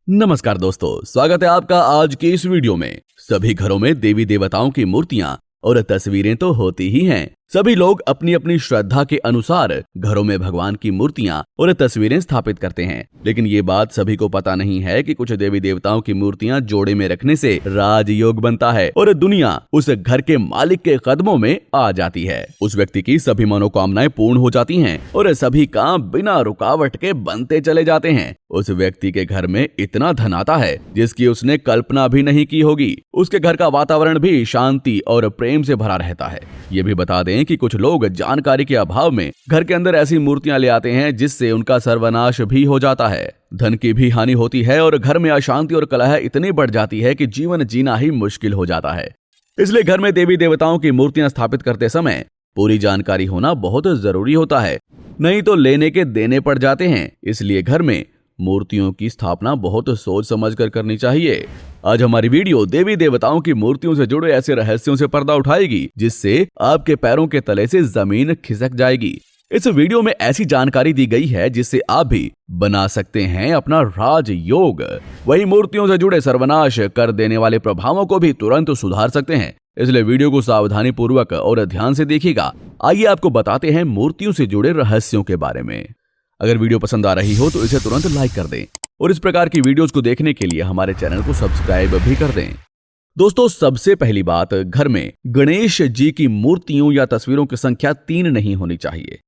नमस्कार दोस्तों, स्वागत है आपका आज की इस वीडियो में। सभी घरों में देवी देवताओं की मूर्तियां और तस्वीरें तो होती ही हैं। सभी लोग अपनी अपनी श्रद्धा के अनुसार घरों में भगवान की मूर्तियां और तस्वीरें स्थापित करते हैं। लेकिन ये बात सभी को पता नहीं है कि कुछ देवी देवताओं की मूर्तियां जोड़े में रखने से राजयोग बनता है और दुनिया उस घर के मालिक के कदमों में आ जाती है। उस व्यक्ति की सभी मनोकामनाएं पूर्ण हो जाती हैं और सभी काम बिना रुकावट के बनते चले जाते हैं। उस व्यक्ति के घर में इतना धन आता है जिसकी उसने कल्पना भी नहीं की होगी। उसके घर का वातावरण भी शांति और प्रेम से भरा रहता है। ये भी बता दें कि कुछ लोग जानकारी के अभाव में घर के अंदर ऐसी मूर्तियां ले आते हैं जिससे उनका सर्वनाश भी हो जाता है, धन की भी हानि होती है और घर में अशांति और कलह इतनी बढ़ जाती है कि जीवन जीना ही मुश्किल हो जाता है। इसलिए घर में देवी देवताओं की मूर्तियां स्थापित करते समय पूरी जानकारी होना बहुत जरूरी होता है, नहीं तो लेने के देने पड़ जाते हैं। इसलिए घर में मूर्तियों की स्थापना बहुत सोच समझ कर करनी चाहिए। आज हमारी वीडियो देवी देवताओं की मूर्तियों से जुड़े ऐसे रहस्यों से पर्दा उठाएगी जिससे आपके पैरों के तले से जमीन खिसक जाएगी। इस वीडियो में ऐसी जानकारी दी गई है जिससे आप भी बना सकते हैं अपना राजयोग। वही मूर्तियों से जुड़े सर्वनाश कर देने वाले प्रभावों को भी तुरंत सुधार सकते हैं। इसलिए वीडियो को सावधानी पूर्वक और ध्यान से देखिएगा। आइए आपको बताते हैं मूर्तियों से जुड़े रहस्यों के बारे में। अगर वीडियो पसंद आ रही हो तो इसे तुरंत लाइक कर दें और इस प्रकार की वीडियोस को देखने के लिए हमारे चैनल को सब्सक्राइब भी कर दें। दोस्तों, सबसे पहली बात, घर में गणेश जी की मूर्तियों या तस्वीरों की संख्या 3 नहीं होनी चाहिए।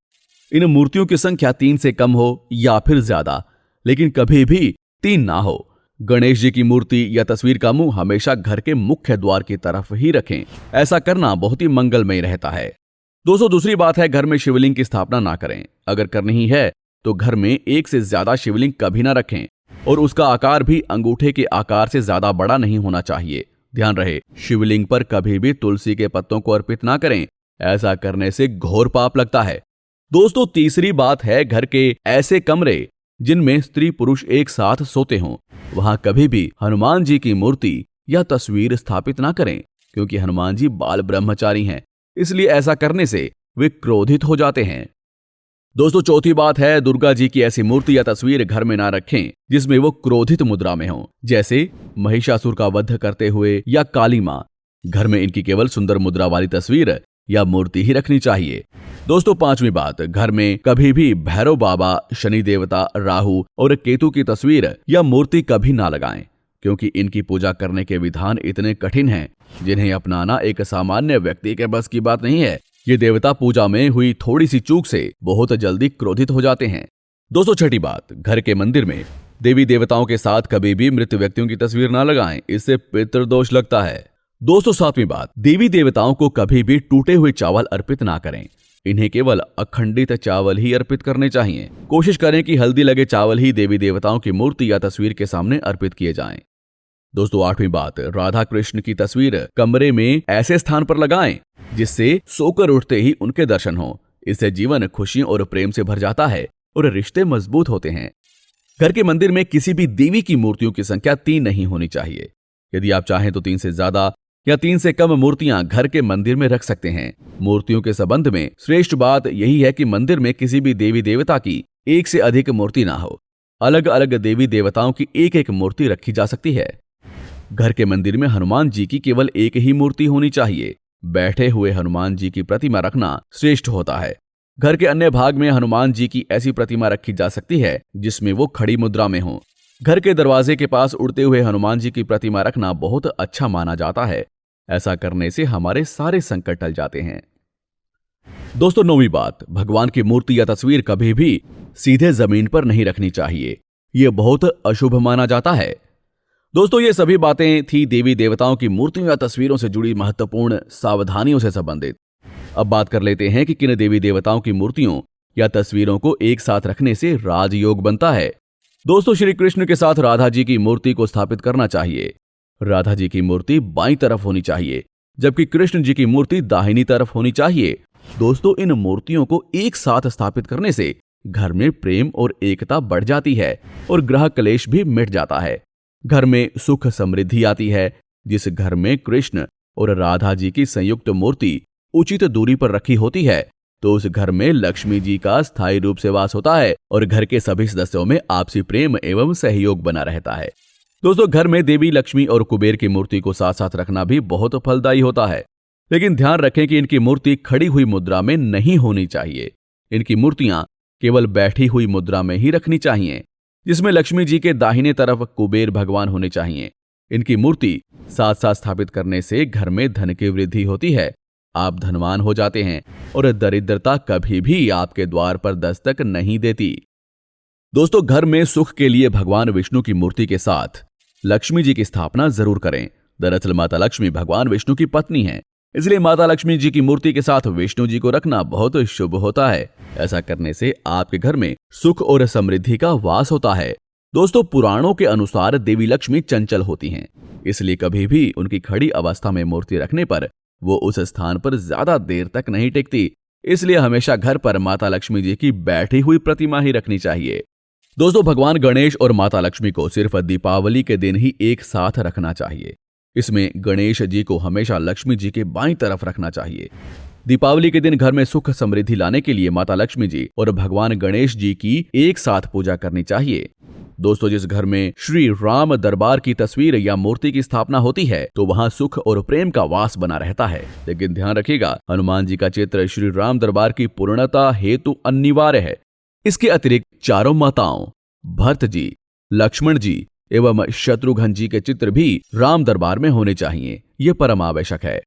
इन मूर्तियों की संख्या 3 से कम हो या फिर ज्यादा, लेकिन कभी भी 3 ना हो। गणेश जी की मूर्ति या तस्वीर का मुंह हमेशा घर के मुख्य द्वार की तरफ ही रखें। ऐसा करना बहुत ही मंगलमय रहता है। दोस्तों, दूसरी बात है, घर में शिवलिंग की स्थापना ना करें। अगर करनी ही है तो घर में एक से ज्यादा शिवलिंग कभी ना रखें और उसका आकार भी अंगूठे के आकार से ज्यादा बड़ा नहीं होना चाहिए। ध्यान रहे, शिवलिंग पर कभी भी तुलसी के पत्तों को अर्पित ना करें। ऐसा करने से घोर पाप लगता है। दोस्तों, तीसरी बात है, घर के ऐसे कमरे जिनमें स्त्री पुरुष एक साथ सोते हों, वहां कभी भी हनुमान जी की मूर्ति या तस्वीर स्थापित ना करें, क्योंकि हनुमान जी बाल ब्रह्मचारी हैं। इसलिए ऐसा करने से वे क्रोधित हो जाते हैं। दोस्तों, चौथी बात है, दुर्गा जी की ऐसी मूर्ति या तस्वीर घर में ना रखें जिसमें वो क्रोधित मुद्रा में हो, जैसे महिषासुर का वध करते हुए या काली मां। घर में इनकी केवल सुंदर मुद्रा वाली तस्वीर या मूर्ति ही रखनी चाहिए। दोस्तों, पांचवी बात, घर में कभी भी भैरव बाबा, शनि देवता, राहु और केतु की तस्वीर या मूर्ति कभी ना लगाएं, क्योंकि इनकी पूजा करने के विधान इतने कठिन हैं जिन्हें अपनाना एक सामान्य व्यक्ति के बस की बात नहीं है। ये देवता पूजा में हुई थोड़ी सी चूक से बहुत जल्दी क्रोधित हो जाते हैं। दोस्तों, छठी बात, घर के मंदिर में देवी देवताओं के साथ कभी भी मृत व्यक्तियों की तस्वीर ना लगाएं, इससे पितृदोष लगता है। दोस्तों, सातवीं बात, देवी देवताओं को कभी भी टूटे हुए चावल अर्पित ना करें। इन्हें केवल अखंडित चावल ही अर्पित करने चाहिए। कोशिश करें कि हल्दी लगे चावल ही देवी देवताओं की मूर्ति या तस्वीर के सामने अर्पित किए जाएं। दोस्तों, आठवीं बात, राधा कृष्ण की तस्वीर कमरे में ऐसे स्थान पर लगाएं जिससे सोकर उठते ही उनके दर्शन हो। इससे जीवन खुशियों और प्रेम से भर जाता है और रिश्ते मजबूत होते हैं। घर के मंदिर में किसी भी देवी की मूर्तियों की संख्या 3 नहीं होनी चाहिए। यदि आप चाहें तो 3 से ज्यादा या 3 से कम मूर्तियां घर के मंदिर में रख सकते हैं। मूर्तियों के संबंध में श्रेष्ठ बात यही है कि मंदिर में किसी भी देवी देवता की एक से अधिक मूर्ति ना हो। अलग अलग देवी देवताओं की एक एक मूर्ति रखी जा सकती है। घर के मंदिर में हनुमान जी की केवल एक ही मूर्ति होनी चाहिए। बैठे हुए हनुमान जी की प्रतिमा रखना श्रेष्ठ होता है। घर के अन्य भाग में हनुमान जी की ऐसी प्रतिमा रखी जा सकती है जिसमें वो खड़ी मुद्रा में हो। घर के दरवाजे के पास उड़ते हुए हनुमान जी की प्रतिमा रखना बहुत अच्छा माना जाता है। ऐसा करने से हमारे सारे संकट टल जाते हैं। दोस्तों, नौवीं बात, भगवान की मूर्ति या तस्वीर कभी भी सीधे जमीन पर नहीं रखनी चाहिए। ये बहुत अशुभ माना जाता है। दोस्तों, ये सभी बातें थी देवी देवताओं की मूर्तियों या तस्वीरों से जुड़ी महत्वपूर्ण सावधानियों से संबंधित। अब बात कर लेते हैं कि किन देवी देवताओं की मूर्तियों या तस्वीरों को एक साथ रखने से राजयोग बनता है। दोस्तों, श्री कृष्ण के साथ राधा जी की मूर्ति को स्थापित करना चाहिए। राधा जी की मूर्ति बाईं तरफ होनी चाहिए, जबकि कृष्ण जी की मूर्ति दाहिनी तरफ होनी चाहिए। दोस्तों, इन मूर्तियों को एक साथ स्थापित करने से घर में प्रेम और एकता बढ़ जाती है और ग्रह क्लेश भी मिट जाता है। घर में सुख समृद्धि आती है। जिस घर में कृष्ण और राधा जी की संयुक्त मूर्ति उचित दूरी पर रखी होती है तो उस घर में लक्ष्मी जी का स्थायी रूप से वास होता है और घर के सभी सदस्यों में आपसी प्रेम एवं सहयोग बना रहता है। दोस्तों, घर में देवी लक्ष्मी और कुबेर की मूर्ति को साथ साथ रखना भी बहुत फलदायी होता है, लेकिन ध्यान रखें कि इनकी मूर्ति खड़ी हुई मुद्रा में नहीं होनी चाहिए। इनकी मूर्तियां केवल बैठी हुई मुद्रा में ही रखनी चाहिए, जिसमें लक्ष्मी जी के दाहिने तरफ कुबेर भगवान होने चाहिए। इनकी मूर्ति साथ साथ स्थापित करने से घर में धन की वृद्धि होती है, आप धनवान हो जाते हैं और दरिद्रता कभी भी आपके द्वार पर दस्तक नहीं देती। दोस्तों, घर में सुख के लिए भगवान विष्णु की मूर्ति के साथ लक्ष्मी जी की स्थापना जरूर करें। दरअसल माता लक्ष्मी भगवान विष्णु की पत्नी है, इसलिए माता लक्ष्मी जी की मूर्ति के साथ विष्णु जी को रखना बहुत शुभ होता है। ऐसा करने से आपके घर में सुख और समृद्धि का वास होता है। दोस्तों, पुराणों के अनुसार देवी लक्ष्मी चंचल होती हैं, इसलिए कभी भी उनकी खड़ी अवस्था में मूर्ति रखने पर वो उस स्थान पर ज्यादा देर तक नहीं टिकती। इसलिए हमेशा घर पर माता लक्ष्मी जी की बैठी हुई प्रतिमा ही रखनी चाहिए। दोस्तों, भगवान गणेश और माता लक्ष्मी को सिर्फ दीपावली के दिन ही एक साथ रखना चाहिए। इसमें गणेश जी को हमेशा लक्ष्मी जी के बाईं तरफ रखना चाहिए। दीपावली के दिन घर में सुख समृद्धि लाने के लिए माता लक्ष्मी जी और भगवान गणेश जी की एक साथ पूजा करनी चाहिए। दोस्तों, जिस घर में श्री राम दरबार की तस्वीर या मूर्ति की स्थापना होती है तो वहां सुख और प्रेम का वास बना रहता है। लेकिन ध्यान रखिएगा, हनुमान जी का चित्र श्री राम दरबार की पूर्णता हेतु अनिवार्य है। इसके अतिरिक्त चारों माताओं, भरत जी, लक्ष्मण जी एवं शत्रुघ्न जी के चित्र भी राम दरबार में होने चाहिए। यह परम आवश्यक है।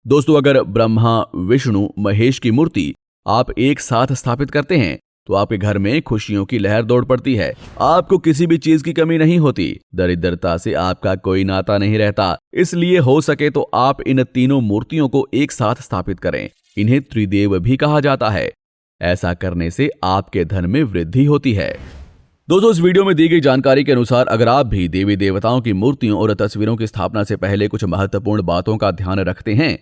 दोस्तों, अगर ब्रह्मा, विष्णु, महेश की मूर्ति आप एक साथ स्थापित करते हैं तो आपके घर में खुशियों की लहर दौड़ पड़ती है। आपको किसी भी चीज की कमी नहीं होती, दरिद्रता से आपका कोई नाता नहीं रहता। इसलिए हो सके तो आप इन तीनों मूर्तियों को एक साथ स्थापित करें। इन्हें त्रिदेव भी कहा जाता है। ऐसा करने से आपके धन में वृद्धि होती है। दोस्तों, इस वीडियो में दी गई जानकारी के अनुसार अगर आप भी देवी देवताओं की मूर्तियों और तस्वीरों की स्थापना से पहले कुछ महत्वपूर्ण बातों का ध्यान रखते हैं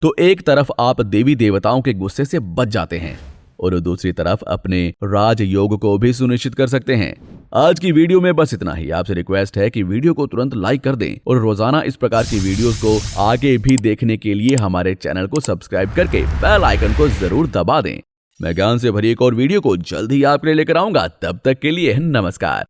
तो एक तरफ आप देवी देवताओं के गुस्से से बच जाते हैं और दूसरी तरफ अपने राजयोग को भी सुनिश्चित कर सकते हैं। आज की वीडियो में बस इतना ही। आपसे रिक्वेस्ट है कि वीडियो को तुरंत लाइक कर दें और रोजाना इस प्रकार की वीडियोस को आगे भी देखने के लिए हमारे चैनल को सब्सक्राइब करके बेल आइकन को जरूर दबा दें। मैं ज्ञान से भरी एक और वीडियो को जल्द ही आपके लिए लेकर आऊंगा। तब तक के लिए नमस्कार।